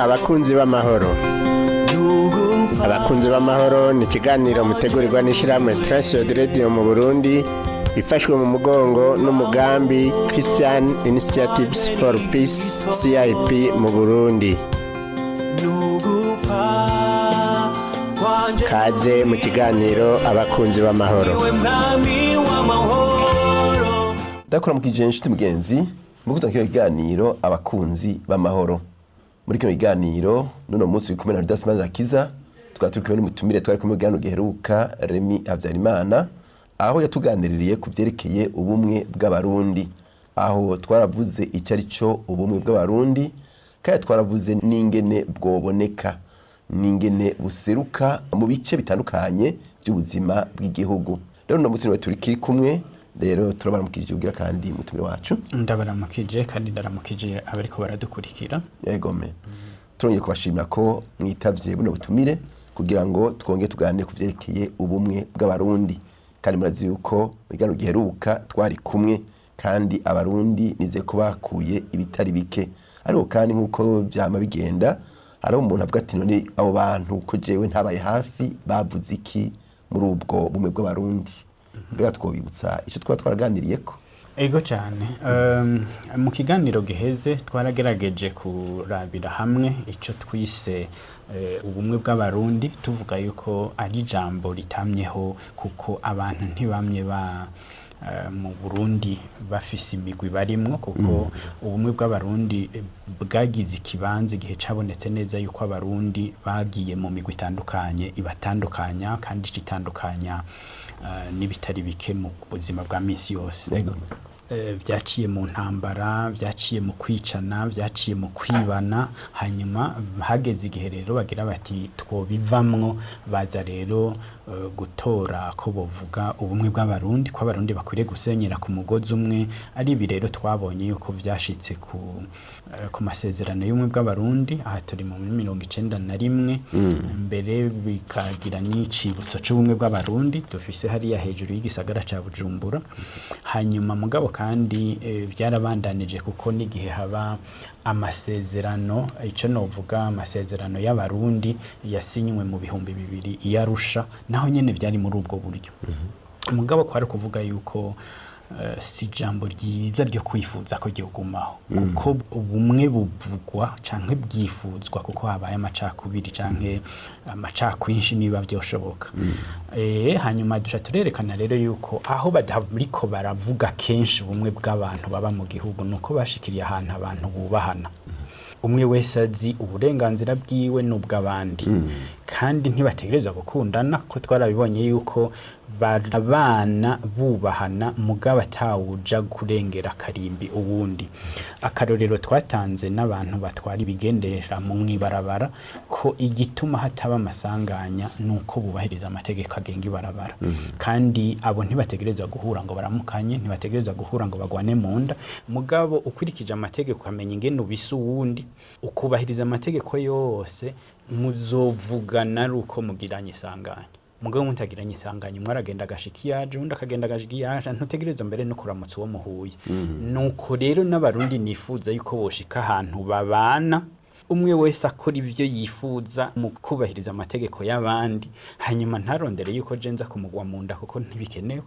abakunzi b'amahoro. Abakunzi b'amahoro ni ikiganiro mutegurirwa n'ishirahamwe Transworld Radio mu Burundi, ifashwe mu mugongo n'umugambi Christian Initiatives for Peace CIP mu Burundi. Kaze mu kiganiro abakunzi b'amahoro. Ndakora mu kijenshi mugenzi mukuta kyo kiganiro abakunzi b'amahoro. Muri kino kiganiro nuno munsi bikumwe na Rudasimana Rakiza, twaturikiwe n'umutumire twari kumwe gano giheruka Remy Habyarimana, aho yatuganiririye kuvyerekeye ubumwe bw'abarundi, aho twaravuze icari cyo ubumwe bw'abarundi, kandi twaravuze n'ingene bwoboneka, n'ingene buseruka mu bice bitandukanye by'ubuzima bw'igihugu. Rero no munsi turi kiri kumwe, rero turabaramukije ugira kandi mutumire wacu. Ndabaramukije kandi ndaramukije abariko baradukurikira. Yego me. Turongeye kubashimira ko mwitavye buno butumire kugira ngo twongeye tuganire kuvyerekeye ubumwe bw'abarundi. Kandi murazi yuko bigano giheruka twari kumwe, kandi abarundi nize ko bakuye ibitari bike. Ariko kandi nkuko byama bigenda, ari umuntu avuga ati none abo bantu ko jewe ntabaye hafi bavuze iki muri ubwo bumwe bw'abarundi. Mbega twobibutsa icyo twaraganiriyeko. Ego cyane. Mu kiganiro giheze twaragerageje kurabira hamwe icyo twise ubumwe bw'abarundi, tuvuga yuko ari ijambo ritamyeho kuko abantu ntibamye mu Burundi bafise imigwi barimwo, kuko ubumwe bw'abarundi bwagize ikibanza igihe cabonetse neza yuko abarundi bagiye mu migwi itandukanye ibatandukanya, kandi itandukanya n'ibitari bike mu buzima bwa misi yose. Byaciye mu ntambara, byaciye mu kwicana, byaciye mu kwibana, hanyuma hageze igihe rero bagira bati twobivamwo, baza rero gutora ko bovuga ubumwe bw'abarundi, ko abarundi bakwiriye gusenyera ku mugozi umwe. Ari ibi rero twabonye yuko byashitse ku masezerano y'ubumwe bw'abarundi, aha turi mu 1991, mbere bikagira n'icibutso c'ubumwe bw'abarundi dufise hariya hejuru y'igisagara ca Bujumbura. Hanyuma mugabo kandi byarabandanije kuko n'igihe haba amasezerano, ico novuga amasezerano y'abarundi yasinywe mu 2000 i Arusha, naho nyene byari muri ubwo buryo. Mugabo kwari kuvuga yuko si jambo ryiza ryo kwifuza ko gihugumaho, kuko ubumwe buvugwa canke bwifuzwa kuko habaye amacakubiri canke amacakwinshi niba byoshoboka. Hanyuma duca turerekana rero yuko aho badaburiko baravuga kenshi ubumwe bw'abantu baba mu gihugu, nuko bashikiriye ahantu abantu bubahana, umwe wese azi uburenganzira bwiwe n'ubw'abandi, kandi ntibategereza gukundana, ko twarabibonye yuko abana bubahana mugabo atawuja kurengera karimbi uwundi. Akarorero twatanze n'abantu batwara ibigendesha mu mwibarabara ko igituma hataba amasanganya nuko bubahiriza amategeko agenga ibarabara, kandi abo ntibategereza guhura ngo baramukanye, ntibategereza guhura ngo bagwane mu nda, mugabo ukurikije amategeko amenya ingene ubisa uwundi, ukubahiriza amategeko yose, muzovugana ari uko mugiranye isanganya. Mugabo mutagiranye isanganya, umwe aragenda agashika iyaje, undi akagenda agashika iyaje, ntutegereza mbere no kuramutsa uwo muhuye. Nuko rero n'abarundi nifuza yuko boshika ahantu babana, umwe wese akora ivyo yifuza mu kubahiriza amategeko y'abandi, hanyuma ntarondere yuko jenza kumugwa mu nda kuko ntibikenewe.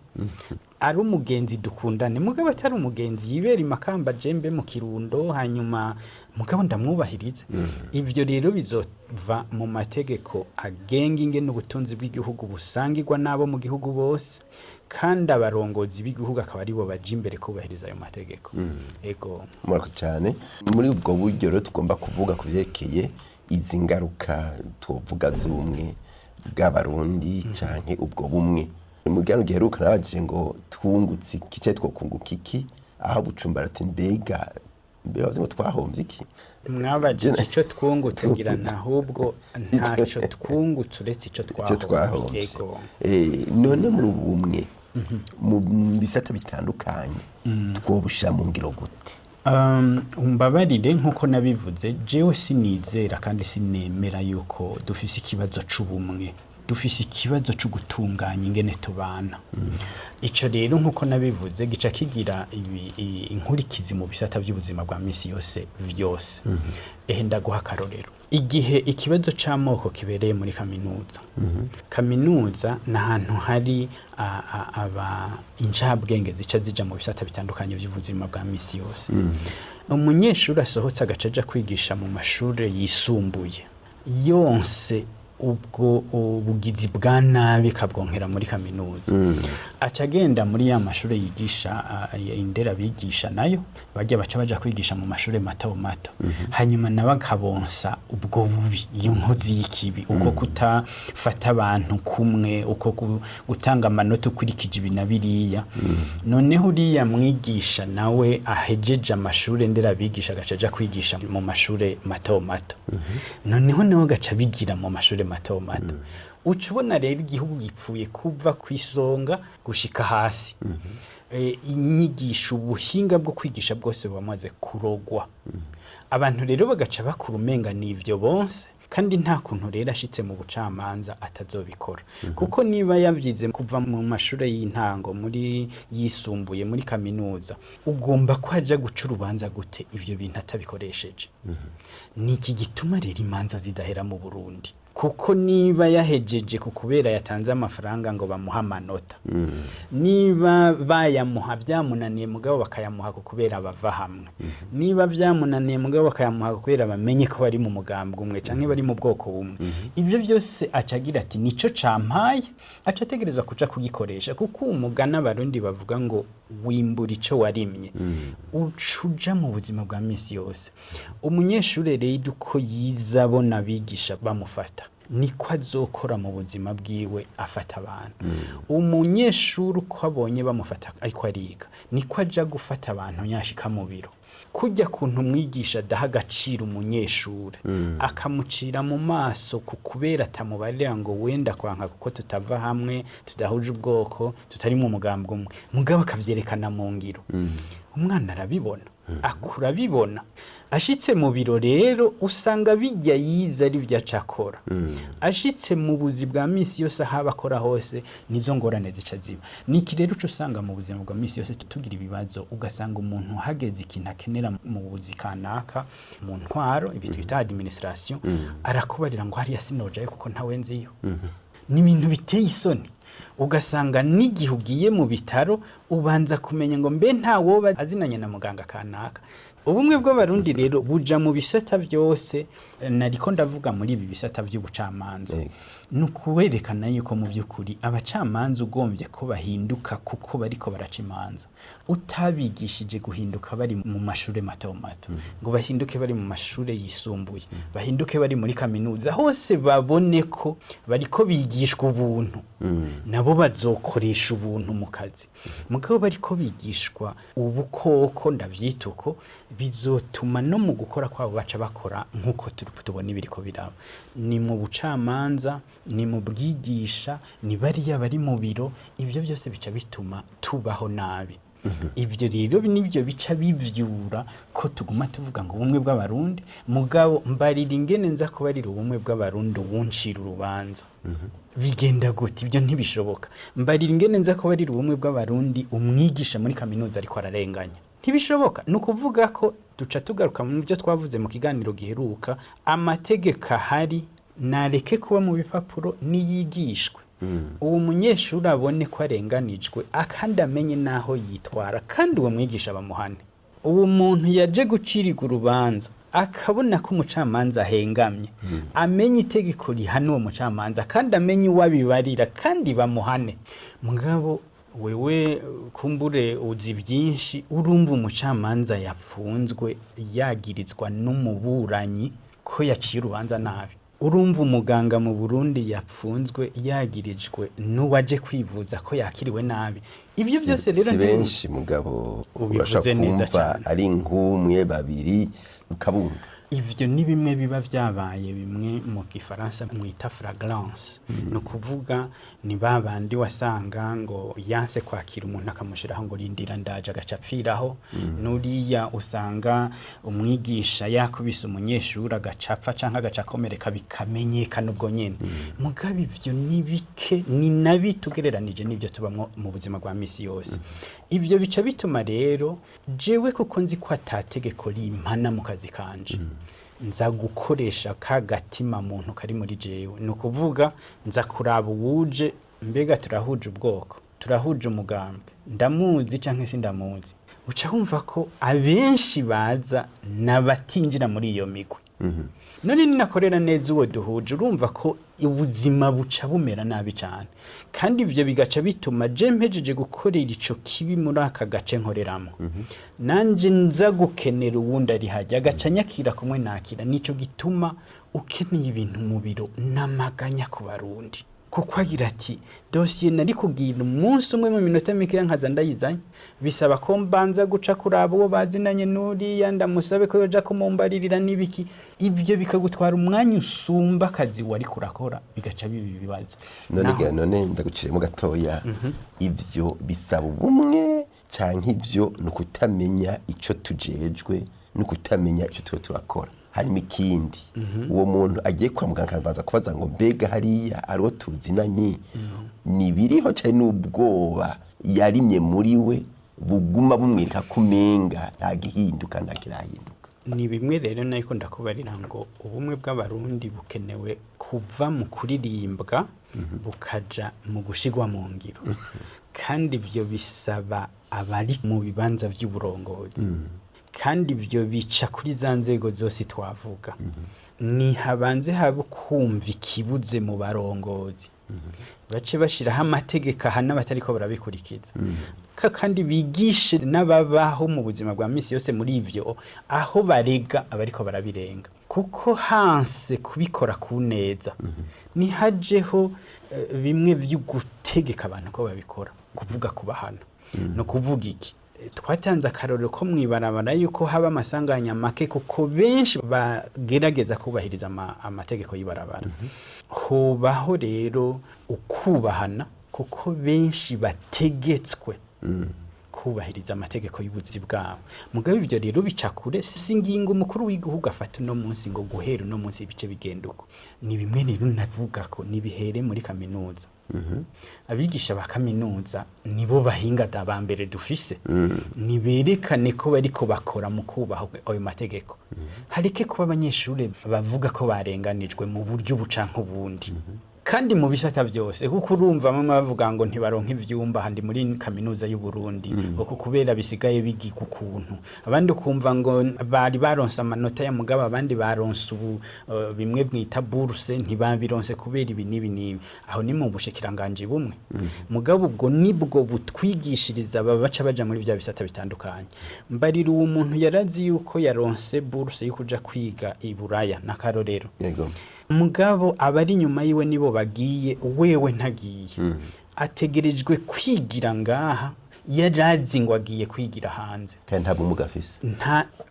Ari umugenzi dukundane, mugabo atari umugenzi yibera imakamba jembe mu Kirundo, hanyuma mugabo ndamwubahiriza. Ivyo rero bizova mu mategeko agenga ingene ubutunzi bw'igihugu busangirwa nabo mu gihugu bose, kandi abarongozi b'igihugu akaba aribo baje imbere kubahiriza ayo mategeko. Ego murakoze cyane. Muri ubwo buryo rero tugomba kuvuga kuvyerekeye izi ngaruka tuvuga z'ubumwe bw'abarundi canke ubwo bumwe. Mu gano giheruka nabaje ngo twungutse kice twokunguka iki, aho Bujumbura ati mbega bavuze ngo twahombye iki. Mwabaje ico twungutse ngira nahubwo ntaco twungutse uretse ico twahombye. None muri ubumwe mu bisata bitandukanye twobushira mu ngiro gute? Umbabarire nkuko nabivuze, jewe sinizera kandi sinemera yuko dufise ikibazo c'ubumwe dufise ikibazo cyo gutunganya ingene tubana. Ico rero nkuko nabivuze gica kigira inkurikizi mu bisata by'ubuzima bwa misi yose vyose. Ndaguha akarorero. Igihe ikibazo c'amoko kibereye muri kaminuza. Kaminuza n'ahantu hari incabwenge zica zija mu bisata bitandukanye by'ubuzima bwa misi yose. Umunyeshuri asohotse agacaja kwigisha mu mashuri yisumbuye yonse ubwo ubugizi bwa nabi kabwonkera muri kaminuza. Aca agenda muri ya mashuri yigisha indera bigisha nayo bajya baca baja kwigisha mu mashuri mato mato. Hanyuma nabakabonsa ubwo bubi iyo nkozi y'ikibi uko kutafata abantu kumwe uko gutanga amanota ukurikije ibinabiriya. Noneho uriya mwigisha nawe ahejeje amashuri ndera bigisha agacaja kwigisha mu mashuri mato mato. Noneho nawe gaca bigira mu mashuri mato mato. Ucubona rero igihugu gipfuye kuva kwisonga gushika hasi. Inyigisho ubuhinga bwo kwigisha bwose bamaze kurogwa. Abantu rero bagaca bakura umenga n'ivyo bonse kandi nta kuntu rero ashitse mu bucamanza atazobikora. Kuko niba yavyize kuva mu mashuri y'intango muri yisumbuye muri kaminuza ugomba kwaja guca urubanza gute ivyo bintu atabikoresheje. Niki gituma rero imanza zidahera mu Burundi. Kuko niba yahejeje kukubera yatanze amafaranga ngo bamuha amanota. Niba bayamuha byamunaniye mugabo bakayamuha kukubera bava hamwe. Niba byamunaniye mugabo bakayamuha kukubera bamenye ko bari mu mugambwe umwe canke bari mu bwoko bumwe. Ibyo byose acagira ati nico campaye aca ategerezwa kuja kugikoresha kuko umugana abarundi bavuga ngo wimbura ico warimye. Ucuja mu buzima bwa misi yose. Umunyeshure rero uko yizabona bigisha bamufata niko azokora mu buzima bwiwe afata abantu. Umunyeshuri uko abonye bamufata ariko ariga niko aja gufata abantu nyashika mu biro. Kujya kuntu mwigisha daha agaciro umunyeshure akamucira mu maso kukubera atamubarira ngo wenda kwanka kuko tutava hamwe tudahuje ubwoko tutari mu mugambwe umwe mugabo akavyerekana mu ngiro. Umwana arabibona akura bibona. Ashitse mu biro rero usanga bijya yiza ari bya cakora. Ashitse mu buzi bwa misi yose haba akora hose nizo ngorane zica ziba. Niki rero cyo usanga mu buzima bwa misi yose tutugira ibibazo ugasanga umuntu hageze ikintu akenera mu buzi kanaka mu ntwaro ibintu bita administration arakubarira ngo hariya sinojaye kuko ntawe nziyo. Ni ibintu biteye isoni. Ugasanga n'igihe ugiye mu bitaro ubanza kumenya ngo mbe ntawoba azinanye na muganga kanaka. Ubumwe bw'abarundi rero buja mu bisata byose nariko ndavuga muri ibi bisata by'ubucamanza. Nukuwerekana yuko mu byukuri abacamanza ugombye ko bahinduka kuko bariko baraca imanza. Utabigishije guhinduka bari mu mashuri mato mato ngo bahinduke bari mu mashuri yisumbuye bahinduke bari muri kaminuza hose babone ko bariko bigishwa ubuntu. Nabo bazokoresha ubuntu mu kazi. Mugabo bariko bigishwa ubukoko ndavyituko bizotuma no mu gukora kwabo baca bakora nkuko tubona ibiriko biraba. Ni mu bucamanza ni mu bwigisha ni bariya bari mu biro ivyo byose bica bituma tubaho nabi. Ivyo rero nibyo bica bivyura ko tuguma tuvuga ngo ubumwe bw'abarundi mugabo mbarira ingene nza kubarira ubumwe bw'abarundi ubuncira urubanza. Bigenda gute ibyo ntibishoboka. Mbarira ingene nza kubarira ubumwe bw'abarundi umwigisha muri kaminuza ariko ararenganya. Ntibishoboka. Nukuvuga ko duca tugaruka mu byo twavuze mu kiganiro giheruka amategeko ahari nareke kuba mu bipapuro niyigishwe. Uwo munyeshuri abone ko arenganijwe akandi amenye naho yitwara kandi uwo mwigisha bamuhane. Uwo muntu yaje gucirirwa urubanza akabona ko umucamanza ahengamye amenye itegeko rihana uwo mucamanza kandi amenye uwabibarira kandi bamuhane. Mugabo wewe kumbure uzi byinshi urumva umucamanza yapfunzwe yagirizwa n'umuburanyi ko yaciye urubanza nabi. Urumva umuganga mu Burundi yapfunzwe yagirijwe n'uwaje kwivuza ko yakiriwe nabi. Ivyo byose rero si benshi mugabo urashaka kumva ari nk'umwe babiri ukabumva. ivyo ni bimwe biba vyabaye bimwe mu gifaransa mwita flagrance no kuvuga ni babandi wasanga ngo yanse kwakira umuntu akamushiraho ngo rindira ndaje agacapfiraho nuriya usanga umwigisha yakubise umunyeshuri agacapfa canke agacakomereka bikamenyekana ubwo nyene mugabe ivyo ni bike ni nabi tugereranije n'ivyo tubamwo mu buzima bwa misi yose ivyo bica bituma rero jewe kuko nzi ko atategeko rimpana mu kazi kanje nza gukoresha kagatima muntu kari muri jewe no kuvuga nza kuraba uwuje mbega turahuje ubwoko turahuje umugambi ndamuzi canke sindamuzi uca humva ko abenshi baza nabatinjira muri iyo migwi none ninakorera neza uwo duhuje urumva ko ubuzima buca bumera nabi cyane kandi ivyo bigaca bituma je mpejeje gukorera ico kibi muri aka gace nkoreramo nanje nza gukenera uwundi ari hajya agaca nyakira kumwe nakira nico gituma ukeneye ibintu mu biro namaganya ku barundi kuko agira ati dosiye nari kugira umunsi umwe mu minota mike nkaza ndayizanye bisaba ko mbanza guca kuraba uwo bazinanye nuriya ndamusabe ko yoja kumumbaririra nibiki ivyo bikagutwara umwanya usumba akazi wari kurakora bigaca bibi bibazo none ndaguciremo gatoya ivyo bisaba ubumwe canke ivyo nukutamenya ico tujejwe nukutamenya ico tuba turakora hanyuma ikindi uwo muntu agiye kwa muganga akabanza kubaza ngo mbega hariya ariwo tuzinanye nibiriho cyane n'ubwoba yarimye muri we buguma bumwereka kumenga ntagihinduka ntakirahinduka ni bimwe rero nako ndakubarira ngo ubumwe bw'abarundi bukenewe kuva mu kuririmbwa bukaja mu gushigwa mu ngiro kandi ivyo bisaba abari mu bibanza vy'uburongozi kandi ivyo bica kuri za nzego zose twavuga ni habanze haba kumva ikibuze mu barongozi bace bashiraho amategeko ahana batariko barabikurikiza kandi bigishe n'ababaho mu buzima bwa misi yose muri ivyo aho barega abariko barabirenga kuko hanse kubikora ku neza nihajeho bimwe vy'ugutegeka abantu ko babikora kuvuga kubahana no kuvuga iki twatanze akarorero ko mwibarabara yuko haba amasanganya make kuko benshi bagerageza kubahiriza amategeko y'ibarabara hobaho rero ukubahana kuko benshi bategetswe kubahiriza amategeko y'ubuzi bwabo mugabe ivyo rero bicakure singingo umukuru w'igihugu afata no munsi ngo guhera no munsi ibice bigenduko ni bimwe rero navuga ko nibihere muri kaminuza abigisha ba kaminuza nibo bahinga dabambere dufise niberekane ko bariko bakora mu kubaho ayo mategeko hareke kuba abanyeshuri bavuga ko barenganijwe mu buryo bucanka ubundi kandi mu bisata byose kuko urumva bamwe bavuga ngo ntibaronka ivyumba handi muri kaminuza y'u Burundi kuko kubera bisigaye bigiga ukuntu abandi kumva ngo bari baronse amanota ya mugaba abandi baronse bimwe bwita bourse ntibabironse kubera ibi nibi aho ni mu bushikiranganje bumwe mugabo ubwo nibwo butwigishiriza babaca baja muri bya bisata bitandukanye mbarira uwo muntu yarazi yuko yaronse bourse yo kuja kwiga i Buraya nakarorero yego mugabo abari nyuma yiwe nibo bagiye wewe ntagiye ategerejwe kwigira ngaha yarazi ngo agiye kwigira hanze kandi ntabwo mugafise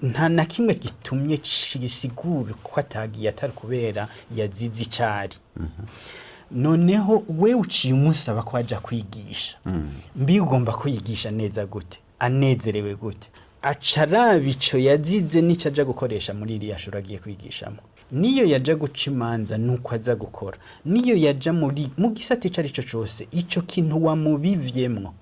nta na kimwe gitumye cisigura ko atagiye atari kubera yazize icari noneho we uciye umusaba ko aja kwigisha mbi ugomba kwigisha neza gute anezerewe gute acarabico yazize nico aja gukoresha muri iriya shuri agiye kwigishamo niyo yaja guca imanza nuko aza gukora niyo yaja mu gisata ico arico cose ico kintu wamubivyemwo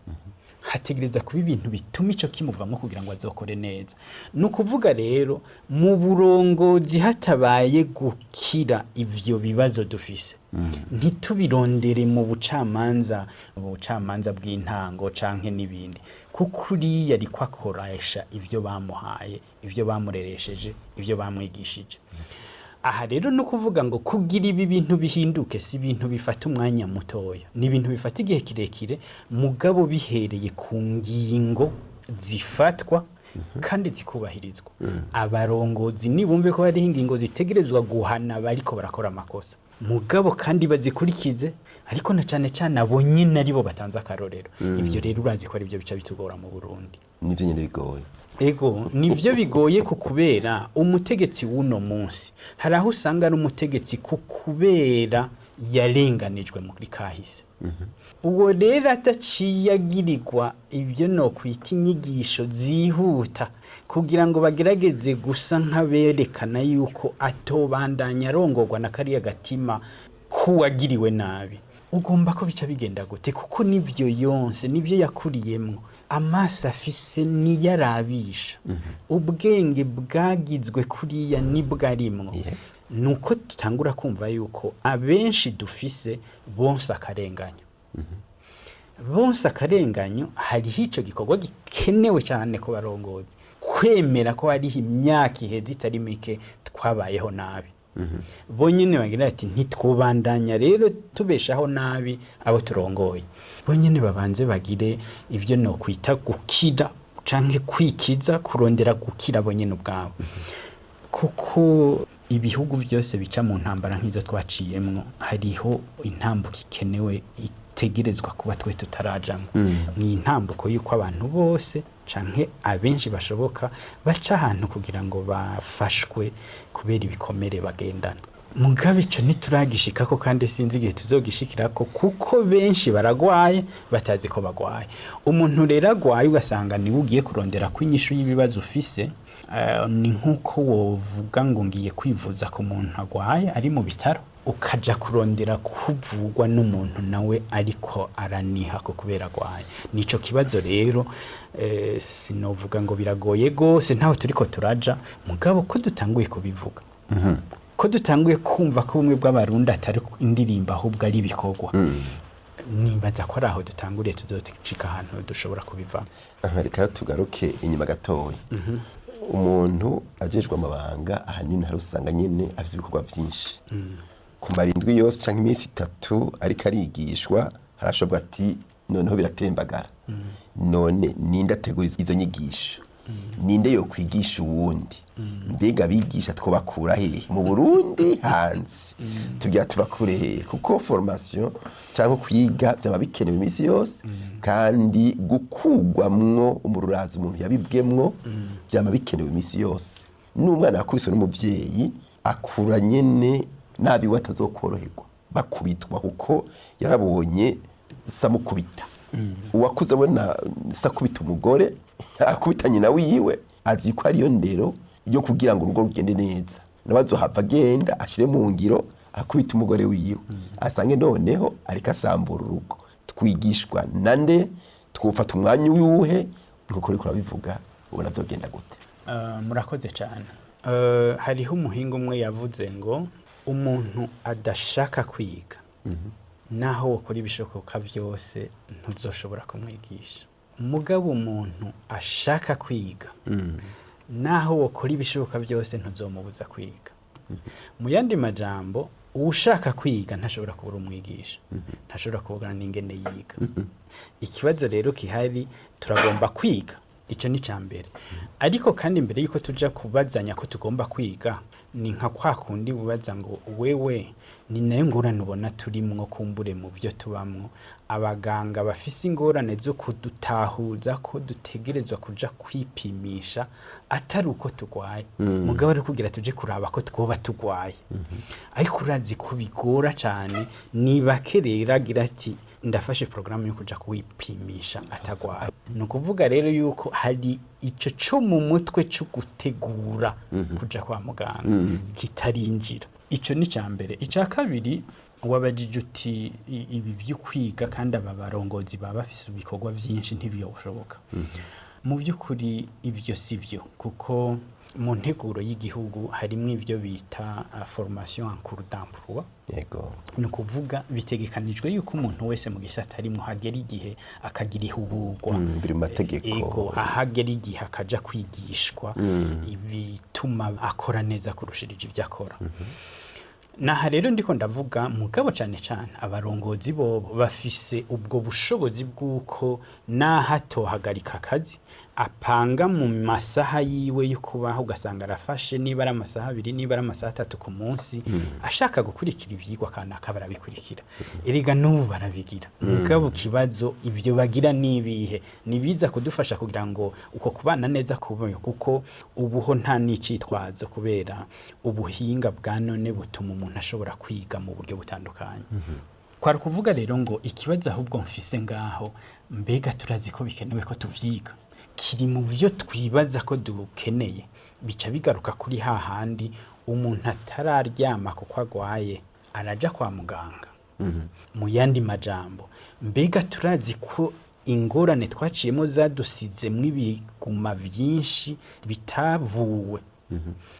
hategereza kuba ibintu bituma ico kimuvamwo kugira ngo azokore neza nukuvuga rero mu burongozi hatabaye gukira ivyo bibazo dufise ntitubirondere mu bucamanza bw'intango canke n'ibindi kuko uriya ariko akoresha ivyo bamuhaye ivyo bamureresheje ivyo bamwigishije aha rero no kuvuga ngo kugira ibi bintu bihinduke si ibintu bifata umwanya mutoya ni ibintu bifata igihe kirekire mugabo bihereye ku ngingo zifatwa kandi zikubahirizwa abarongozi nibumve ko hari ingingo zitegerezwa guhana bariko barakora amakosa mugabo kandi bazikurikize, ariko na cane cane abo nyene aribo batanze akarorero. Ivyo rero urazi ko ari byo bica bitugora mu Burundi. nivyo nyene bigoye. Ego nivyo bigoye kubera umutegetsi w'uno munsi hari aho usanga ari umutegetsi kubera yarenganijwe muri kahise. Uwo rero ataciye agirirwa ibyo no kwita inyigisho zihuta kugira ngo bagerageze gusa nk'aberekana yuko atobandanya arongorwa na kariya gatima kuwagiriwe nabi. Ugomba ko bica bigenda gute kuko nivyo yonse nivyo yakuriyemwo, amaso afise niyarabisha, ubwenge bwagizwe kuriya nibwo arimwo. Nuko tutangura kumva yuko abenshi dufise bonse akarenganyo. Bonse akarenganyo hariho ico gikorwa gikenewe cyane ko barongozi kwemera ko hariho imyaka iheze itari mike twabayeho nabi. Bonyene bagira ati ntitwubandanya rero tubeshaho nabi abo turongoye. Bonyene babanze bagire ivyo no kwita gukira canke kwikiza, kurondera gukira bonyene ubwabo. Kuko ibihugu byose bica mu ntambara nk'izo twaciyemwo hariho intambuko ikenewe itegerezwa kuba twe tutarajamwo. Ni intambuko yuko abantu bose canke abenshi bashoboka baca ahantu kugira ngo bafashwe kubera ibikomere bagendana. Mugabe ico nituragishikako kandi sinzi igihe tuzogishikirako kuko benshi baragwaye batazi ko bagwaye. Umuntu rero agwaye ugasanga niwe ugiye kurondera kwinyishu y'ibibazo ufise. Ni nkuko wovuga ngo ngiye kwivuza ku muntu agwaye ari mu bitaro ukaja kurondera kuvugwa n'umuntu nawe ariko araniha ko kubera agwaye. Nico kibazo rero sinovuga ngo biragoye gose ntaho turiko turaja, mugabo ko dutanguye kubivuga. Ko dutanguye kumva ko bumwe bw'abarundi atari indirimba ahubwo ari ibikorwa. Nibaza ko araho dutanguriye tuzoticika ahantu dushobora kubiva. Reka tugaruke inyuma gatoya. Umuntu ajejwe amabanga ahanini hari usanga nyene afite ibikorwa vyinshi. Kumara indwi yose canke iminsi 3 ariko arigishwa harashobwa ati noneho biratembagara. None ninde ategura izo nyigisho? Ninde yo kwigisha uwundi? Mbega bigisha twobakura hehe mu Burundi hanze? Tugira tubakure hehe? Kuko formation cyangwa kwiga byaba bikenewe iminsi yose kandi gukugwamwo umururazi umuntu yabibwemwo byaba bikenewe iminsi yose. N'umwana akubiswe n'umuvyeyi akura nyene nabi watazokoroherwa bakubitwa kuko yarabonye samukubita. Uwakuze abona sakubita umugore akubita nyina wiwe azi ko ariyo ndero yo kugira ngo urugo rugende neza. Nabazohava agenda ashire mu ngiro akubita umugore wiwe asange noneho ariko asambura urugo. Twigishwa nande twufata umwanya wiwuhe nkuko uri kurabivuga ubona byogenda gute? Murakoze cyane. Hariho umuhinga umwe yavuze ngo umuntu adashaka kwiga naho ukora ibishoboka byose ntuzoshobora kumwigisha. Mugabo umuntu ashaka kwiga naho ukora ibishoboka byose ntuzomubuza kwiga. Mu yandi majambo ushaka kwiga ntashobora kubura umwigisha, ntashobora kubura n'ingene yiga. Ikibazo rero kihari turagomba kwiga, ico ni cyambere. Ariko kandi mbere yuko tuja kubazanya ko tugomba kwiga ni nka kwa kundi bubaza ngo wewe ni nayo ngorane ubona turimwo kumbure mu byo tubamwo. Abaganga bafise ingorane zo kudutahuza ko dutegerezwa kuja kwipimisha atari uko tugwaye. Mugabo ari kugira tuje kuraba ko twoba tugwaye. Ariko urazi ko bigora cyane ni bakerera agira ati ndafashe programu yo kuja kwipimisha atagwaye. No kuvuga rero yuko hari ico cyo mu mutwe cyo gutegura kuja kwa muganga kitarinjira. Ico ni cyambere. Ica kabiri wabajije uti ibi byo kwiga kandi aba barongozi baba bafise ibikorwa byinshi ntibiyoshoboka. Mu byukuri ivyo sivyo kuko mu nteguro y'igihugu harimo ivyo bita formation en cours d'emploi. Yego. No kuvuga bitegekanijwe yuko umuntu wese mu gisata arimo hagera igihe akagira ihubugwa biri mu mategeko. Ego ahagera igihe akaja kwigishwa ibituma akora neza kurushirije ibyo akora. naha rero ndiko ndavuga mugabo cyane cyane abarongozi bobo bafise ubwo bushobozi bw'uko nahato hagarika akazi apanga mu masaha yiwe yo kubaho ugasanga arafashe niba ari amasaha 2 niba ari amasaha 3 ku munsi ashaka gukurikira ivyigwa kana akabara bikurikira erega n'ubu barabigira mugabo kibazo ivyo bagira nibihe nibiza kudufasha kugira ngo uko kubana neza kubayo kuko ubuho nta nicitwazo kubera ubuhinga bwa none butuma umuntu ashobora kwiga mu buryo butandukanye kwari kuvuga rero ngo ikibazo ahubwo mfise ngaho mbega turazi ko bikenewe ko tuvyiga kiri mu byo twibaza ko dukeneye bica bigaruka kuri hahandi umuntu atararyama kuko agwaye araja kwa muganga mu yandi majambo mbega turazi ko ingorane twaciyemo zadusize mw'ibiguma vyinshi bitavuwe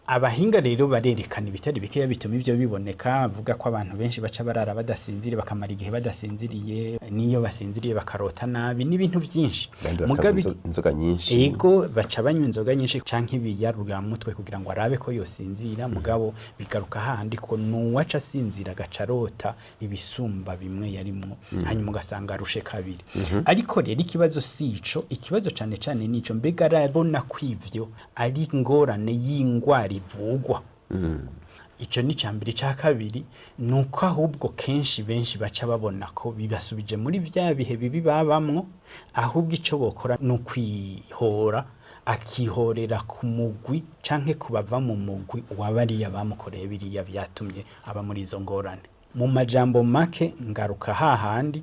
abahinga rero barerekana ibitari bikeya bituma ivyo biboneka avuga ko abantu benshi baca barara badasinzire bakamara igihe badasinziriye niyo basinziriye bakarota nabi n'ibintu byinshi mugabe inzoga nyinshi ego baca banywa inzoga nyinshi canke ibiyarura mutwe kugira ngo arabe ko yosinzira mugabo bigaruka hahandi ko nuwaca asinzira gacarota ibisumba bimwe yarimwo hanyuma ugasanga arushe kabiri ariko rero ikibazo sico ikibazo cane cane nico mbega arabona kwivyo ari ngorane y'ingwara ivugwa ico ni cambere ca kabiri nuko ahubwo kenshi benshi baca babona ko bibasubije muri vya bihe bibi babamwo ahubwo ico bokora nukwihora akihorera ku mugwi canke kubava mu mugwi wabariya bamukoreye biriya byatumye aba muri izo ngorane mu majambo make ngaruka hahandi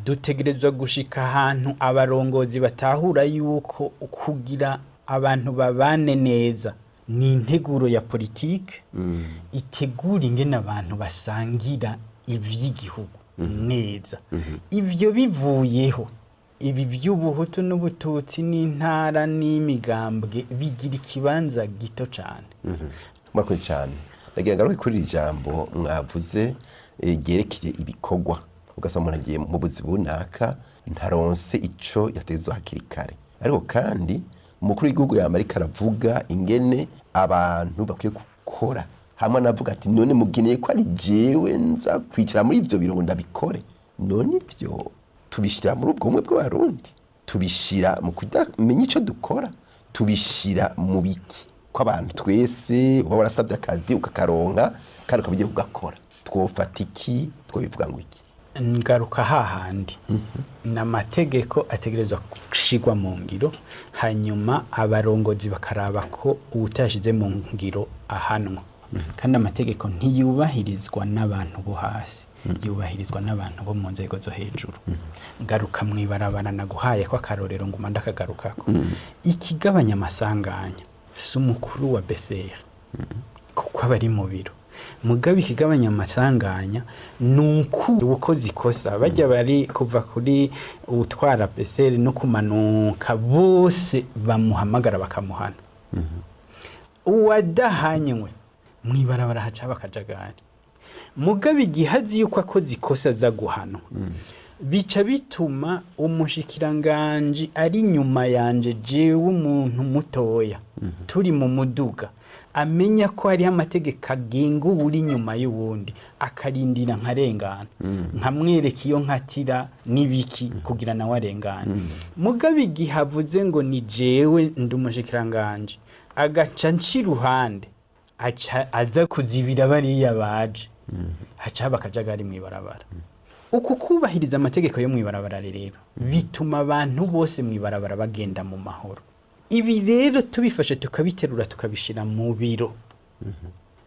dutegerezwa gushika ahantu abarongozi batahura yuko kugira abantu babane neza ni integuro ya politike itegura ingene abantu basangira ivy'igihugu neza ivyo bivuyeho ibi by'ubuhutu n'ubututsi n'intara n'imigambwe bigira ikibanza gito cyane mwakoze cyane nagira ngaruke kuri ijambo mwavuze ryerekeye ibikorwa ugasanga umuntu agiye mu buzi bunaka ntaronse ico yategerezwa hakiri kare ariko kandi umukuru w'igihugu y'Amerika aravuga ingene abantu bakwiye gukora hamwe anavuga ati none mugeneye ko ari jewe nza kwicara muri ivyo biro ngo ndabikore none ivyo tubishira muri ubwo bumwe bw'abarundi tubishira mu kudamenya ico dukora tubishira mu biki ko abantu twese uba warasabye akazi ukakaronka kandi ukabigiye kugakora twofata iki twobivuga ngo iki ngaruka hahandi n'amategeko ategerezwa gushigwa mu ngiro hanyuma abarongozi bakaraba ko utashize mu ngiro ahanwa kandi amategeko ntiyubahirizwa n'abantu bo hasi yubahirizwa n'abantu bo mu nzego zo hejuru ngaruka mwibarabara naguhaye ko akarorero nguma ndakagarukako ikigabanya amasanganya si umukuru wa BCR kuko abari mu biro mugabe ikigabanya amasanganya nuko ukoze ikosa bajya bari kuva kuri utwara BCR no kumanuka bose bamuhamagara bakamuhana uwadahanywe mwibarabara haca bakajagari mugabe igihazi yuko akoze ikosa za guhanwa bica bituma umushikiranganje ari nyuma yanje jewe umuntu mutoya turi mu muduga amenya ko hari amategeko agenga uri nyuma y'uwundi akarindira nkarengana nkamwereka iyo nkatira nibiki kugira nawe arengana mugabe igihavuze ngo ni jewe ndumushikiranganje agaca nciruhande aza kuzibira bariya baje haca bakajagari mwibarabara uku kubahiriza amategeko yo mwibarabara rero bituma abantu bose mwibarabara bagenda mu mahoro ibi rero tubifashe tukabiterura tukabishira mu biro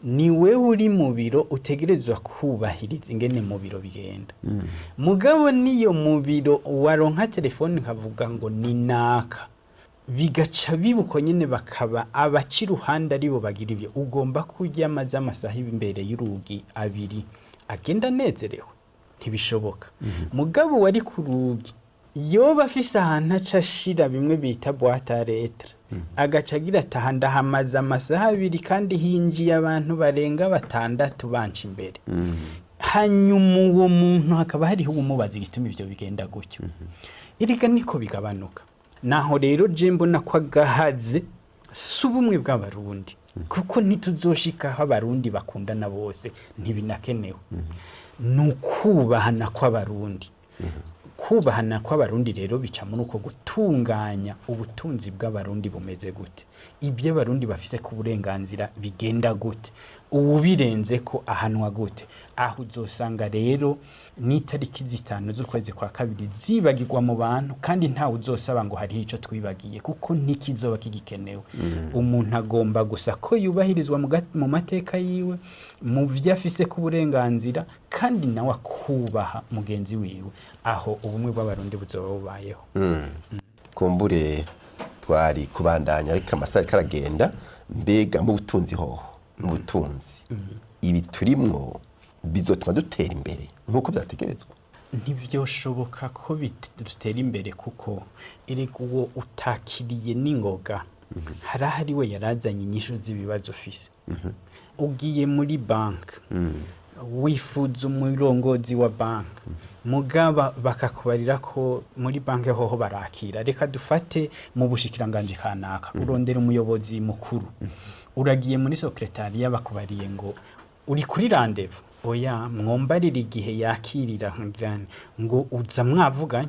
ni wewe uri mu biro utegerezwa kubahiriza ingene mu biro bigenda mugabo niyo mu biro waronka telefone nkavuga ngo ni naka bigaca bibuko nyene bakaba abaciruhanda aribo bagira ibyo ugomba kujya amaza amasaha imbere y'urugi abiri agenda nezerewe ntibishoboka mugabo wari ku rugi yoba afise ahantu acashira bimwe bita boîte à lettres agaca agira atahanda hamaza amasaha abiri kandi hinjiye abantu barenga 6 banca imbere hanyuma uwo muntu hakaba hariho umubaza igituma ivyo bigenda gutyo irika niko bigabanuka naho rero je mbona ko agahaze subumwe bw'abarundi kuko ntituzoshikaho abarundi bakundana bose ntibinakenewe. Nukubahana kw'abarundi. Kubahana kw'abarundi rero bica muri uko gutunganya ubutunzi bw'abarundi bumeze gute, ibyo abarundi bafise ku burenganzira bigenda gute, ubirenze ko ahanwa gute. Aho uzosanga rero n'itariki 5 z'ukwezi kwa kabiri zibagirwa mu bantu, kandi ntawe uzosaba ngo hari ico twibagiye, kuko ntikizoba kigikenewe. Umuntu agomba gusa ko yubahirizwa mu mateka yiwe, mu vyo afise ku burenganzira, kandi nawe akubaha mugenzi wiwe. Aho ubumwe bw'abarundi buzoba bubayeho. Kumbure twari kubandanya ariko amasari karagenda. Mbega mu butunzi hoho, mu butunzi ibi turimwo bizotuma dutera imbere nkuko vyategerezwa? Ntivyoshoboka ko dutera imbere, kuko erega uwo utakiriye n'ingoga harahari we yarazanye inyishu z'ibibazo ufise. Ugiye muri bank wifuza umurongozi wa bank, mugaba bakakubarira ko muri bank hoho barakira, reka dufate mu bushikiranganje kanaka urondera umuyobozi mukuru. Uragiye muri secretariat bakubariye ngo uri kuri rendez-vous, oya mwombarira igihe yakirira ngo uza mwavuganye,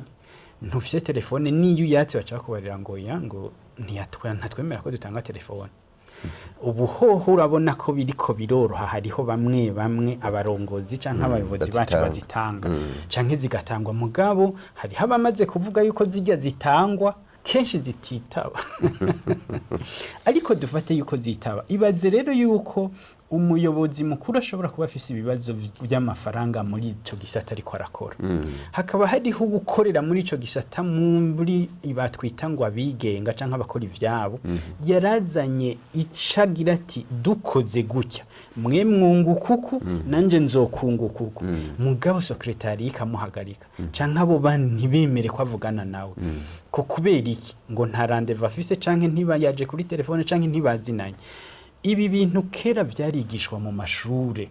ntufise telefone, niyo yatse bacakubarira ngo ya ngo ntatwemera ko dutanga telefone. Ubu hoho urabona ko biriko biroroha, hariho bamwe abarongozi canke abayobozi bacu bazitanga canke zigatangwa, mugabo hariho abamaze kuvuga yuko zijya zitangwa kenshi zititaba. Ariko dufate yuko zitaba, ibaze rero yuko umuyobozi mukuru ashobora kuba afise ibibazo by'amafaranga muri ico gisata ariko arakora. Hakaba hariho gukorera muri ico gisata muri ibatwita ngo abigenga canke abakora ivyabo, yarazanye icagira ati dukoze gutya mwe mwungukuku nanje nzokungukuku, mugabo secretary ikamuhagarika canke abo ntibemere ko avugana nawe. Ko kubera iki ngo nta rendez-vous afise canke ntibayaje kuri telefone canke ntibazinanye. Ibi bintu kera vyarigishwa mu mashure.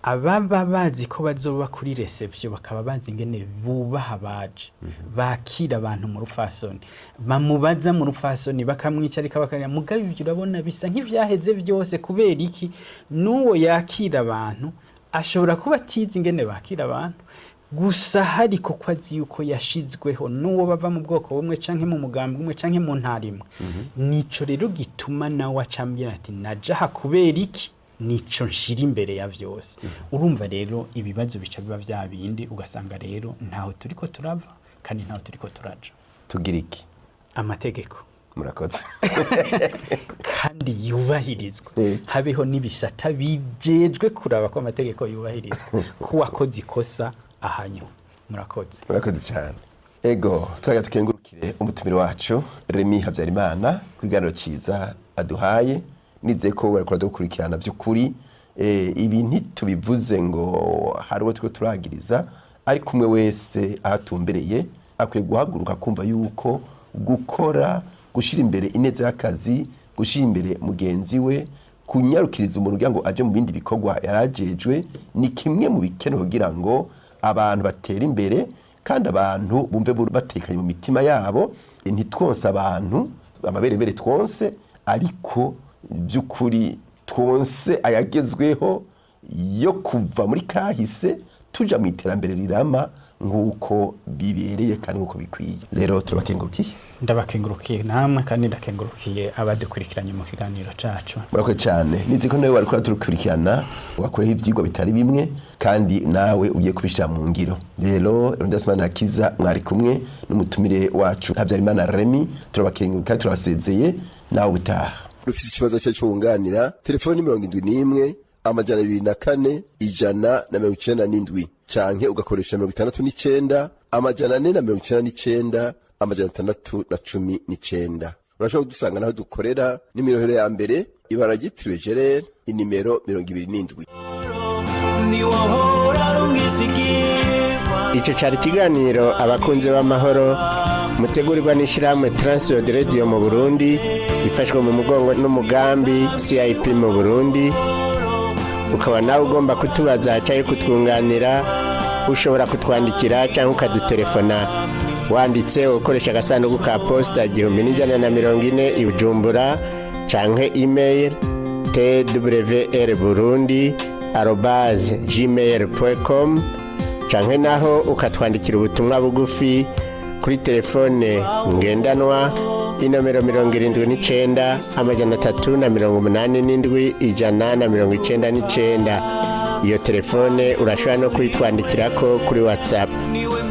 Ababa bazi ko bazoba kuri reception bakaba bazi ingene bubaha baje, bakira abantu mu rufasoni, bamubaza mu rufasoni bakamwicarika bakarira. Mugabe ibyo urabona bisa nk'ivyaheze byose. Kubera iki? Nuwo yakira abantu ashobora kuba atizi ingene bakira abantu, gusa hari ko kwazi yuko yashizweho nuwo bava mu bwoko bumwe canke mu mugambi umwe canke mu ntarimwe. Nico rero gituma nawe acambira ati najaha kubera iki, nico nshira imbere ya vyose. Urumva rero ibibazo bica biba vya bindi, ugasanga rero ntaho turiko turava kandi ntaho turiko turaja. Tugira iki? Amategeko. Murakoze. Kandi yubahirizwe. Habeho n'ibisata bijejwe kuraba ko amategeko yubahirizwe, ko wakoze ikosa ahanyo. Murakoze cyane. Ego twajya tukengurukire umutumire wacu Remy Habyarimana kwiganiro ciza aduhaye. Nize ko barakora dukurikirana by'ukuri ibi ntitubivuze ngo hariho twe turagiriza, ariko umwe wese ahatumbereye akwiye guhaguruka kumva yuko gukora, gushira imbere ineza y'akazi, gushira imbere mugenzi we, kunyarukiriza umuntu kugira ngo aje mu bindi bikorwa yarajejwe, ni kimwe mu bikenewe kugira ngo abantu batera imbere kandi abantu bumve batekanye mu mitima yabo. Ntitwonse abantu amaberebere twonse, ariko by'ukuri twonse ayagezweho yo kuva muri kahise tuja mu iterambere rirama nk'uko bibereye kandi nk'uko bikwiye. Rero turabakengurukiye. Ndabakengurukiye namwe kandi ndakengurukiye abadukurikiranye mu kiganiro cacu. Murakoze cyane. Nizi ko nawe warikora turukurikirana wakoreho ivyigwa bitari bimwe kandi nawe ugiye kubishira mu ngiro. Rero Ndasmana Kiza mwari kumwe n'umutumire wacu Habyarimana Remy. Turabakengurukiye, turabasezeye nawe utaha. Rufise ikibazo cyo wunganira telefoni 71 amajana 24 197 canke ugakoresha 69 amajana 499 amajana 619. Urashobora kudusanga naho dukorera n'imirohero ya mbere ibara ryitiriwe Gerard inimero 27. Ico cari ikiganiro abakunzi b'amahoro mutegurirwa n'ishirahamwe Transworld Radio mu Burundi, ifashwe mu mugongo n'umugambi CIP mu Burundi. Ukaba nawe ugomba kutubaza cyangwa kutwunganira, ushobora kutwandikira cyangwa ukadutelefona wanditse ukoresha agasanduku ka posta 1140 i Bujumbura, canke email twrburundi@gmail.com canke naho ukatwandikira ubutumwa bugufi kuri telefone ngendanwa inomero 79 387 199. Iyo telefone urashobora no kuyitwandikirako kuri WhatsApp.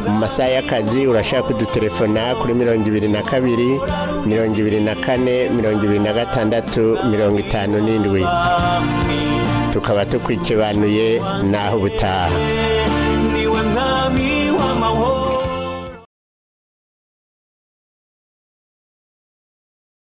Mu masaha y'akazi urashobora kudutelefona kuri 22 24 26 57. Tukaba tukwikibanuye naho ubutaha.